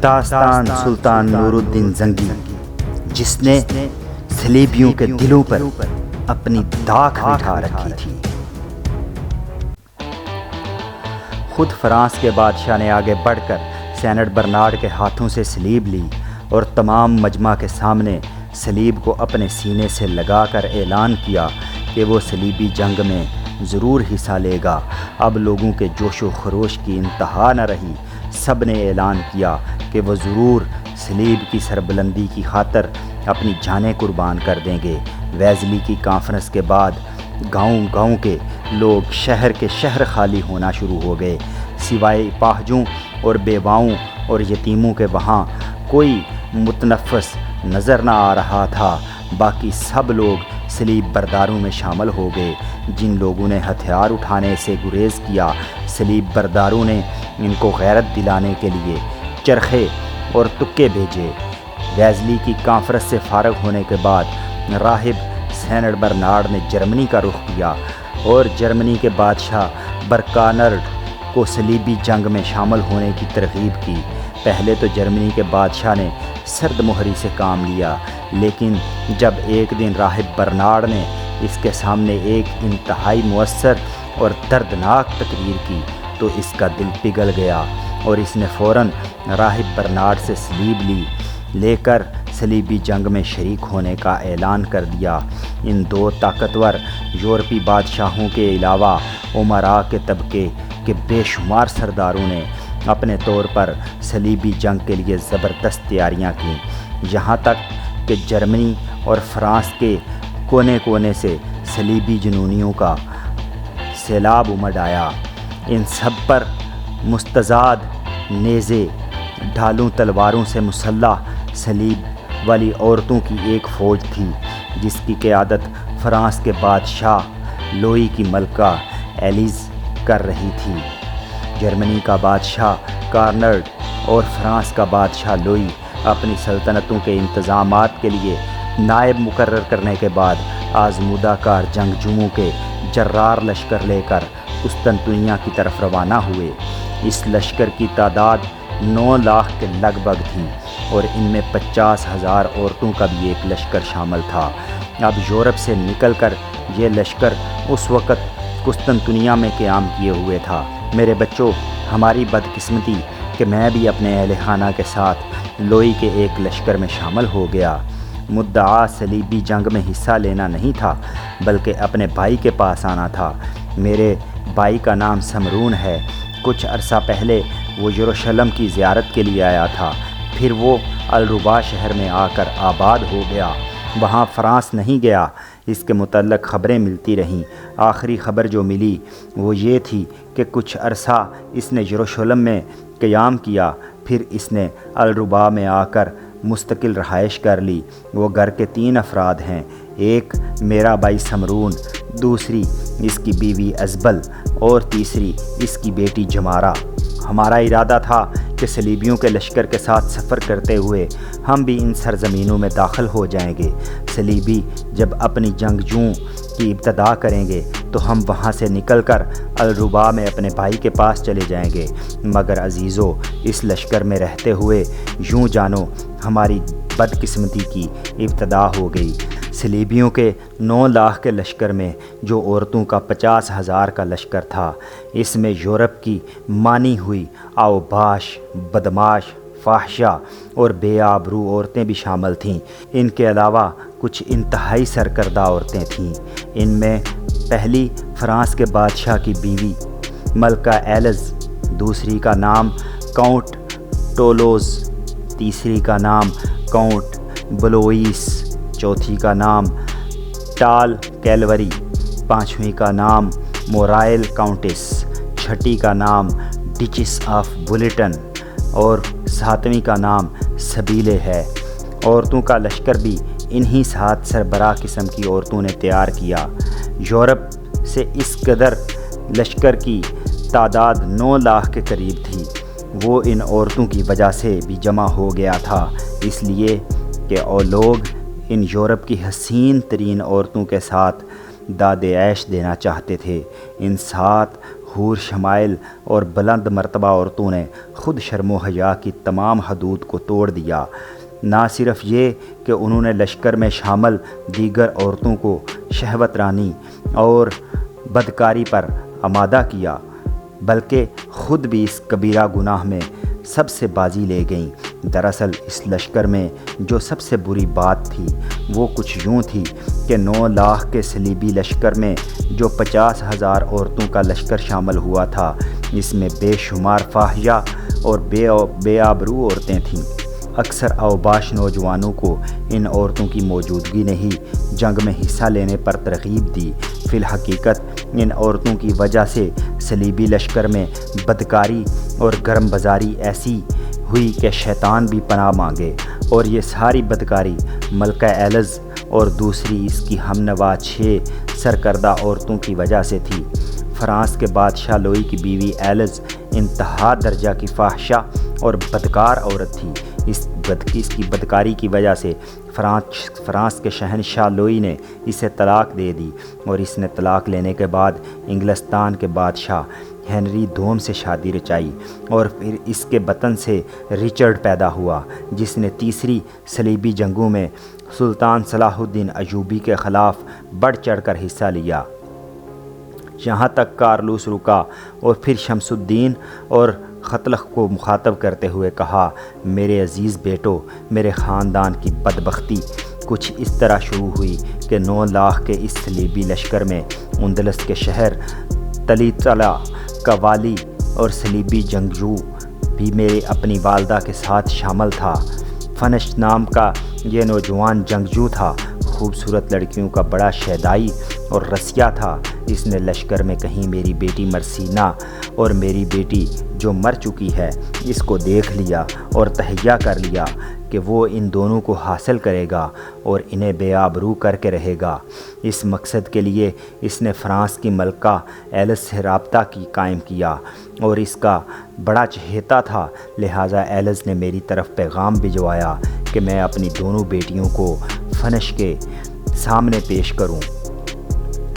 داستان سلطان نور الدین زنگی، جس نے صلیبیوں کے دلوں پر اپنی داغ بٹھا رکھی تھی۔ خود فرانس کے بادشاہ نے آگے بڑھ کر سینٹ برنارڈ کے ہاتھوں سے صلیب لی اور تمام مجمع کے سامنے صلیب کو اپنے سینے سے لگا کر اعلان کیا کہ وہ صلیبی جنگ میں ضرور حصہ لے گا۔ اب لوگوں کے جوش و خروش کی انتہا نہ رہی، سب نے اعلان کیا کہ وہ ضرور صلیب کی سربلندی کی خاطر اپنی جانیں قربان کر دیں گے۔ ویزلی کی کانفرنس کے بعد گاؤں گاؤں کے لوگ شہر کے شہر خالی ہونا شروع ہو گئے، سوائے پاہجوں اور بیواؤں اور یتیموں کے وہاں کوئی متنفس نظر نہ آ رہا تھا۔ باقی سب لوگ صلیب برداروں میں شامل ہو گئے۔ جن لوگوں نے ہتھیار اٹھانے سے گریز کیا، صلیب برداروں نے ان کو غیرت دلانے کے لیے چرخے اور تکے بھیجے۔ ویزلی کی کانفرنس سے فارغ ہونے کے بعد راہب سینٹ برنارڈ نے جرمنی کا رخ کیا اور جرمنی کے بادشاہ برکانرڈ کو صلیبی جنگ میں شامل ہونے کی ترغیب کی۔ پہلے تو جرمنی کے بادشاہ نے سرد مہری سے کام لیا، لیکن جب ایک دن راہب برنارڈ نے اس کے سامنے ایک انتہائی مؤثر اور دردناک تقریر کی تو اس کا دل پگھل گیا اور اس نے فوراً راہب برنارڈ سے صلیب لے کر صلیبی جنگ میں شریک ہونے کا اعلان کر دیا۔ ان دو طاقتور یورپی بادشاہوں کے علاوہ امراء کے طبقے کے بے شمار سرداروں نے اپنے طور پر صلیبی جنگ کے لیے زبردست تیاریاں کیں، یہاں تک کہ جرمنی اور فرانس کے کونے کونے سے صلیبی جنونیوں کا سیلاب امڈ آیا۔ ان سب پر مستعد نیزے، ڈھالوں، تلواروں سے مسلح صلیب والی عورتوں کی ایک فوج تھی، جس کی قیادت فرانس کے بادشاہ لوئی کی ملکہ ایلیز کر رہی تھی۔ جرمنی کا بادشاہ کارنرڈ اور فرانس کا بادشاہ لوئی اپنی سلطنتوں کے انتظامات کے لیے نائب مقرر کرنے کے بعد آزمودہ کار جنگجوؤں کے جرار لشکر لے کر قسطنطنیہ کی طرف روانہ ہوئے۔ اس لشکر کی تعداد 9 لاکھ کے لگ بھگ تھی اور ان میں 50,000 عورتوں کا بھی ایک لشکر شامل تھا۔ اب یورپ سے نکل کر یہ لشکر اس وقت قسطنطنیہ میں قیام کیے ہوئے تھا۔ میرے بچوں، ہماری بدقسمتی کہ میں بھی اپنے اہل خانہ کے ساتھ لوئی کے ایک لشکر میں شامل ہو گیا۔ مدعا صلیبی جنگ میں حصہ لینا نہیں تھا، بلکہ اپنے بھائی کے پاس آنا تھا۔ میرے بھائی کا نام سمرون ہے۔ کچھ عرصہ پہلے وہ یروشلم کی زیارت کے لیے آیا تھا، پھر وہ الربا شہر میں آ کر آباد ہو گیا۔ وہاں فرانس نہیں گیا۔ اس کے متعلق خبریں ملتی رہیں۔ آخری خبر جو ملی وہ یہ تھی کہ کچھ عرصہ اس نے یروشلم میں قیام کیا، پھر اس نے الربا میں آ کر مستقل رہائش کر لی۔ وہ گھر کے 3 افراد ہیں، ایک میرا بھائی سمرون، دوسری اس کی بیوی ازبل اور تیسری اس کی بیٹی جمارہ۔ ہمارا ارادہ تھا کہ صلیبیوں کے لشکر کے ساتھ سفر کرتے ہوئے ہم بھی ان سرزمینوں میں داخل ہو جائیں گے۔ صلیبی جب اپنی جنگجوؤں کی ابتدا کریں گے تو ہم وہاں سے نکل کر الربا میں اپنے بھائی کے پاس چلے جائیں گے۔ مگر عزیزو، اس لشکر میں رہتے ہوئے یوں جانو ہماری بدقسمتی کی ابتدا ہو گئی۔ صلیبیوں کے 9 لاکھ کے لشکر میں جو عورتوں کا 50,000 کا لشکر تھا، اس میں یورپ کی مانی ہوئی اوباش، بدماش، فاحشہ اور بے آبرو عورتیں بھی شامل تھیں۔ ان کے علاوہ کچھ انتہائی سرکردہ عورتیں تھیں۔ ان میں پہلی فرانس کے بادشاہ کی بیوی ملکہ ایلز، دوسری کا نام کاؤنٹ ٹولوز، تیسری کا نام کاؤنٹ بلوئیس، چوتھی کا نام ٹال کیلوری، پانچویں کا نام مورائل کاؤنٹس، چھٹی کا نام ڈچس آف بولیٹن اور 7ویں کا نام سبیلے ہے۔ عورتوں کا لشکر بھی انہی 7 سربراہ قسم کی عورتوں نے تیار کیا۔ یورپ سے اس قدر لشکر کی تعداد 9 لاکھ کے قریب تھی۔ وہ ان عورتوں کی وجہ سے بھی جمع ہو گیا تھا، اس لیے کہ لوگ ان یورپ کی حسین ترین عورتوں کے ساتھ داد عیش دینا چاہتے تھے۔ ان 7 مشہور شمائل اور بلند مرتبہ عورتوں نے خود شرم و حیا کی تمام حدود کو توڑ دیا۔ نہ صرف یہ کہ انہوں نے لشکر میں شامل دیگر عورتوں کو شہوت رانی اور بدکاری پر آمادہ کیا، بلکہ خود بھی اس کبیرہ گناہ میں سب سے بازی لے گئیں۔ دراصل اس لشکر میں جو سب سے بری بات تھی وہ کچھ یوں تھی کہ 9 لاکھ کے صلیبی لشکر میں جو 50,000 عورتوں کا لشکر شامل ہوا تھا، اس میں بے شمار فاحشہ اور بے آبرو عورتیں تھیں۔ اکثر اوباش نوجوانوں کو ان عورتوں کی موجودگی نے ہی جنگ میں حصہ لینے پر ترغیب دی۔ فی الحقیقت ان عورتوں کی وجہ سے صلیبی لشکر میں بدکاری اور گرم بازاری ایسی ہوئی کہ شیطان بھی پناہ مانگے، اور یہ ساری بدکاری ملکہ ایلز اور دوسری اس کی ہمنوا 6 سرکردہ عورتوں کی وجہ سے تھی۔ فرانس کے بادشاہ لوئی کی بیوی ایلز انتہا درجہ کی فاحشہ اور بدکار عورت تھی۔ اس کی بدکاری کی وجہ سے فرانس کے شہنشاہ لوئی نے اسے طلاق دے دی، اور اس نے طلاق لینے کے بعد انگلستان کے بادشاہ ہنری دوم سے شادی رچائی، اور پھر اس کے بطن سے رچرڈ پیدا ہوا، جس نے تیسری صلیبی جنگوں میں سلطان صلاح الدین ایوبی کے خلاف بڑھ چڑھ کر حصہ لیا۔ یہاں تک کارلوس رکا اور پھر شمس الدین اور قتلخ کو مخاطب کرتے ہوئے کہا، میرے عزیز بیٹو، میرے خاندان کی بدبختی کچھ اس طرح شروع ہوئی کہ 9 لاکھ کے اس صلیبی لشکر میں اندلس کے شہر تلیطلا کا والی اور صلیبی جنگجو بھی میری اپنی والدہ کے ساتھ شامل تھا۔ فنش نام کا یہ نوجوان جنگجو تھا، خوبصورت لڑکیوں کا بڑا شیدائی اور رسیہ تھا۔ اس نے لشکر میں کہیں میری بیٹی مرسینہ اور میری بیٹی جو مر چکی ہے اس کو دیکھ لیا اور تہیہ کر لیا کہ وہ ان دونوں کو حاصل کرے گا اور انہیں بے آبرو کر کے رہے گا۔ اس مقصد کے لیے اس نے فرانس کی ملکہ ایلز سے رابطہ قائم کیا اور اس کا بڑا چہیتا تھا، لہٰذا ایلز نے میری طرف پیغام بھجوایا کہ میں اپنی دونوں بیٹیوں کو فنش کے سامنے پیش کروں۔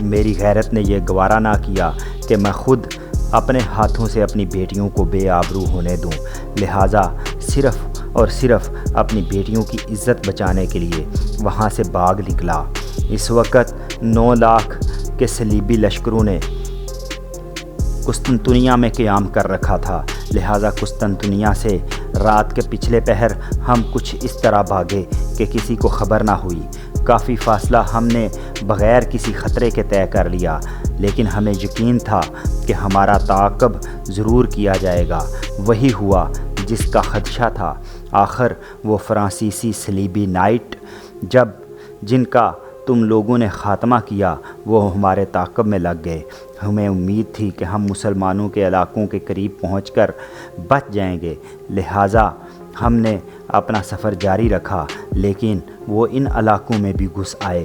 میری غیرت نے یہ گوارا نہ کیا کہ میں خود اپنے ہاتھوں سے اپنی بیٹیوں کو بے آبرو ہونے دوں، لہٰذا صرف اور صرف اپنی بیٹیوں کی عزت بچانے کے لیے وہاں سے بھاگ نکلا۔ اس وقت 9 لاکھ کے صلیبی لشکروں نے قسطنطنیہ میں قیام کر رکھا تھا، لہٰذا قسطنطنیہ سے رات کے پچھلے پہر ہم کچھ اس طرح بھاگے کہ کسی کو خبر نہ ہوئی۔ کافی فاصلہ ہم نے بغیر کسی خطرے کے طے کر لیا، لیکن ہمیں یقین تھا کہ ہمارا تعاقب ضرور کیا جائے گا۔ وہی ہوا جس کا خدشہ تھا۔ آخر وہ فرانسیسی صلیبی نائٹ جن کا تم لوگوں نے خاتمہ کیا وہ ہمارے تعاقب میں لگ گئے۔ ہمیں امید تھی کہ ہم مسلمانوں کے علاقوں کے قریب پہنچ کر بچ جائیں گے، لہٰذا ہم نے اپنا سفر جاری رکھا، لیکن وہ ان علاقوں میں بھی گھس آئے۔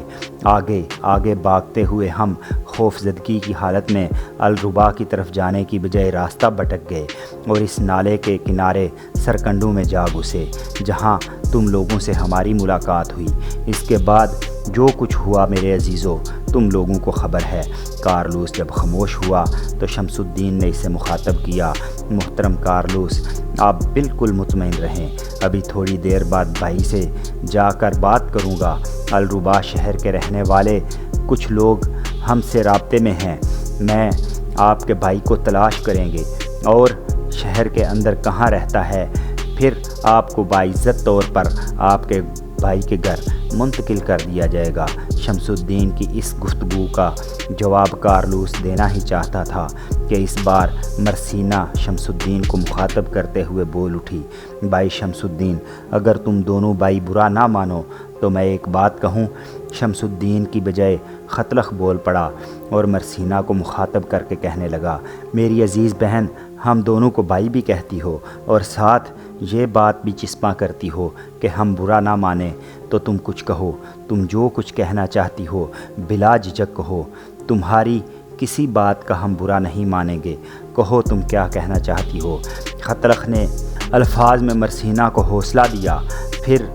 آگے بھاگتے ہوئے ہم خوف زدگی کی حالت میں الربا کی طرف جانے کی بجائے راستہ بھٹک گئے اور اس نالے کے کنارے سرکنڈوں میں جا گھسے جہاں تم لوگوں سے ہماری ملاقات ہوئی۔ اس کے بعد جو کچھ ہوا میرے عزیزو تم لوگوں کو خبر ہے۔ کارلوس جب خاموش ہوا تو شمس الدین نے اسے مخاطب کیا، محترم کارلوس، آپ بالکل مطمئن رہیں، ابھی تھوڑی دیر بعد بھائی سے جا کر بات کروں گا۔ الربا شہر کے رہنے والے کچھ لوگ ہم سے رابطے میں ہیں، میں آپ کے بھائی کو تلاش کریں گے اور شہر کے اندر کہاں رہتا ہے، پھر آپ کو باعزت طور پر آپ کے بھائی کے گھر منتقل کر دیا جائے گا۔ شمس الدین کی اس گفتگو کا جواب کارلوس دینا ہی چاہتا تھا کہ اس بار مرسینہ شمس الدین کو مخاطب کرتے ہوئے بول اٹھی، بھائی شمس الدین، اگر تم دونوں بھائی برا نہ مانو تو میں ایک بات کہوں۔ شمس الدین کی بجائے قتلخ بول پڑا اور مرسینہ کو مخاطب کر کے کہنے لگا، میری عزیز بہن، ہم دونوں کو بھائی بھی کہتی ہو اور ساتھ یہ بات بھی چسپاں کرتی ہو کہ ہم برا نہ مانیں تو تم کچھ کہو، تم جو کچھ کہنا چاہتی ہو بلا جھجک کہو، تمہاری کسی بات کا ہم برا نہیں مانیں گے، کہو تم کیا کہنا چاہتی ہو۔ قتلخ نے الفاظ میں مرسینہ کو حوصلہ دیا، پھر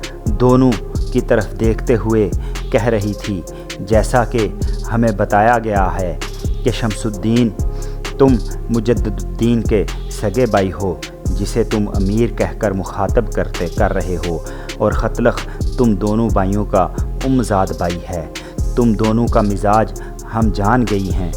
دونوں کی طرف دیکھتے ہوئے کہہ رہی تھی، جیسا کہ ہمیں بتایا گیا ہے کہ شمس الدین تم مجدد الدین کے سگے بھائی ہو جسے تم امیر کہہ کر مخاطب کر رہے ہو، اور خطلخ تم دونوں بھائیوں کا زاد بھائی ہے۔ تم دونوں کا مزاج ہم جان گئی ہیں،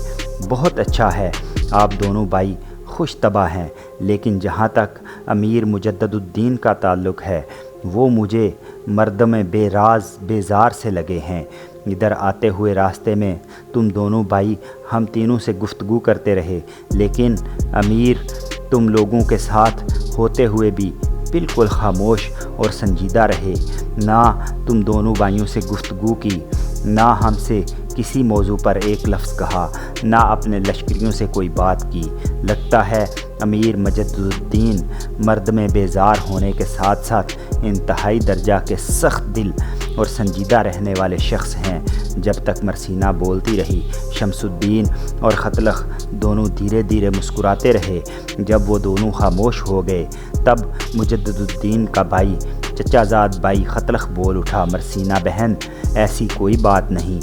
بہت اچھا ہے، آپ دونوں بھائی خوش طبع ہیں، لیکن جہاں تک امیر مجدد الدین کا تعلق ہے وہ مجھے مردم بے راز بیزار سے لگے ہیں۔ ادھر آتے ہوئے راستے میں تم دونوں بھائی ہم تینوں سے گفتگو کرتے رہے، لیکن امیر تم لوگوں کے ساتھ ہوتے ہوئے بھی بالکل خاموش اور سنجیدہ رہے، نہ تم دونوں بھائیوں سے گفتگو کی، نہ ہم سے کسی موضوع پر ایک لفظ کہا، نہ اپنے لشکریوں سے کوئی بات کی۔ لگتا ہے امیر مجدد الدین مرد میں بیزار ہونے کے ساتھ ساتھ انتہائی درجہ کے سخت دل اور سنجیدہ رہنے والے شخص ہیں۔ جب تک مرسینہ بولتی رہی، شمس الدین اور خطلخ دونوں دھیرے دھیرے مسکراتے رہے۔ جب وہ دونوں خاموش ہو گئے تب مجدد الدین کا بھائی چچا زاد بھائی خطلخ بول اٹھا، مرسینہ بہن، ایسی کوئی بات نہیں،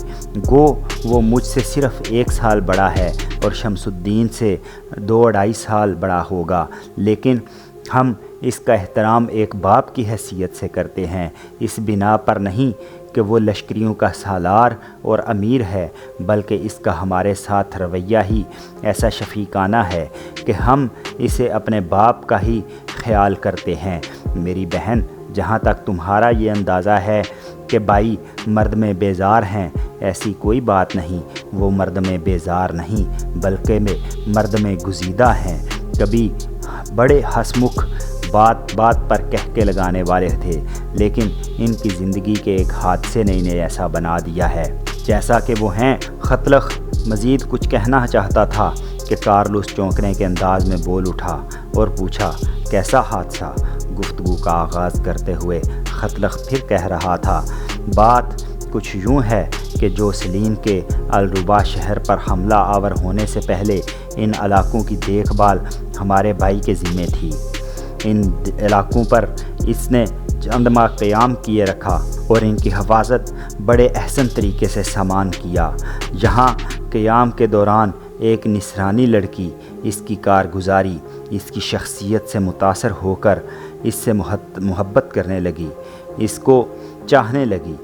گو وہ مجھ سے صرف 1 سال بڑا ہے اور شمس الدین سے 2-2.5 سال بڑا ہوگا، لیکن ہم اس کا احترام ایک باپ کی حیثیت سے کرتے ہیں، اس بنا پر نہیں کہ وہ لشکریوں کا سالار اور امیر ہے، بلکہ اس کا ہمارے ساتھ رویہ ہی ایسا شفیقانہ ہے کہ ہم اسے اپنے باپ کا ہی خیال کرتے ہیں۔ میری بہن، جہاں تک تمہارا یہ اندازہ ہے کہ بھائی مرد میں بیزار ہیں، ایسی کوئی بات نہیں، وہ مرد میں بیزار نہیں بلکہ مرد میں گزیدہ ہیں۔ کبھی بڑے ہسمکھ بات بات پر کہکے لگانے والے تھے، لیکن ان کی زندگی کے ایک حادثے نے انہیں ایسا بنا دیا ہے جیسا کہ وہ ہیں۔ خطلخ مزید کچھ کہنا چاہتا تھا کہ کارلوس چونکنے کے انداز میں بول اٹھا اور پوچھا، کیسا حادثہ؟ گفتگو کا آغاز کرتے ہوئے خطلخ پھر کہہ رہا تھا، بات کچھ یوں ہے کہ جوسلین کے الربا شہر پر حملہ آور ہونے سے پہلے ان علاقوں کی دیکھ بھال ہمارے بھائی کے ذمے تھی۔ ان علاقوں پر اس نے چند ماہ قیام کیے رکھا اور ان کی حفاظت بڑے احسن طریقے سے سامان کیا۔ یہاں قیام کے دوران ایک نصرانی لڑکی اس کی کارگزاری، اس کی شخصیت سے متاثر ہو کر اس سے محبت کرنے لگی، اس کو چاہنے لگی۔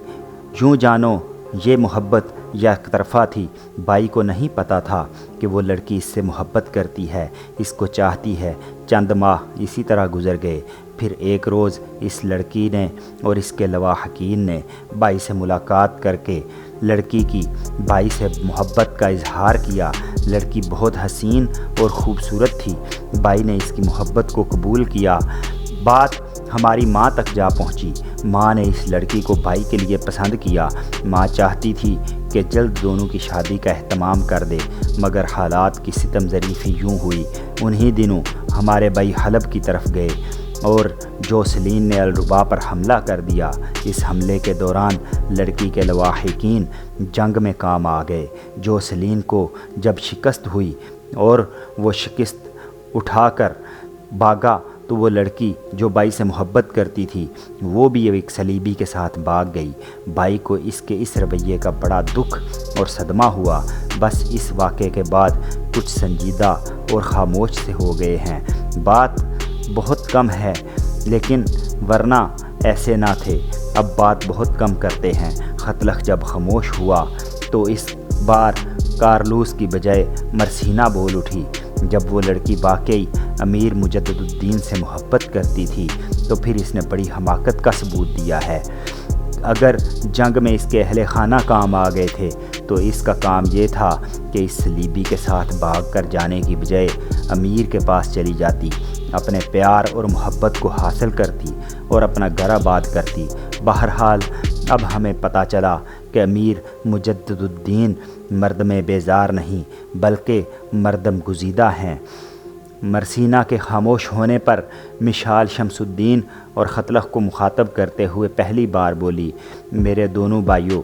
یوں جانو یہ محبت یک طرفہ تھی، بھائی کو نہیں پتہ تھا کہ وہ لڑکی اس سے محبت کرتی ہے، اس کو چاہتی ہے۔ چند ماہ اسی طرح گزر گئے، پھر ایک روز اس لڑکی نے اور اس کے لواحقین نے بھائی سے ملاقات کر کے لڑکی کی بھائی سے محبت کا اظہار کیا۔ لڑکی بہت حسین اور خوبصورت تھی، بھائی نے اس کی محبت کو قبول کیا۔ بات ہماری ماں تک جا پہنچی، ماں نے اس لڑکی کو بھائی کے لیے پسند کیا۔ ماں چاہتی تھی کہ جلد دونوں کی شادی کا اہتمام کر دے، مگر حالات کی ستم ظریفی یوں ہوئی۔ انہی دنوں ہمارے بھائی حلب کی طرف گئے اور جوسلین نے الربا پر حملہ کر دیا۔ اس حملے کے دوران لڑکی کے لواحقین جنگ میں کام آ گئے۔ جوسلین کو جب شکست ہوئی اور وہ شکست اٹھا کر بھاگا تو وہ لڑکی جو بھائی سے محبت کرتی تھی وہ بھی ایک صلیبی کے ساتھ بھاگ گئی۔ بھائی کو اس کے اس رویے کا بڑا دکھ اور صدمہ ہوا۔ بس اس واقعے کے بعد کچھ سنجیدہ اور خاموش سے ہو گئے ہیں۔ بات بہت کم ہے، لیکن ورنہ ایسے نہ تھے، اب بات بہت کم کرتے ہیں۔ خطلخ جب خاموش ہوا تو اس بار کارلوس کی بجائے مرسینہ بول اٹھی۔ جب وہ لڑکی واقعی امیر مجدد الدین سے محبت کرتی تھی تو پھر اس نے بڑی حماقت کا ثبوت دیا ہے۔ اگر جنگ میں اس کے اہل خانہ کام آ گئے تھے تو اس کا کام یہ تھا کہ اس صلیبی کے ساتھ بھاگ کر جانے کی بجائے امیر کے پاس چلی جاتی، اپنے پیار اور محبت کو حاصل کرتی اور اپنا گھر آباد کرتی۔ بہرحال اب ہمیں پتہ چلا کہ امیر مجدد الدین مرد میں بیزار نہیں بلکہ مردم گزیدہ ہیں۔ مرسینہ کے خاموش ہونے پر مشال شمس الدین اور خطلخ کو مخاطب کرتے ہوئے پہلی بار بولی، میرے دونوں بھائیوں،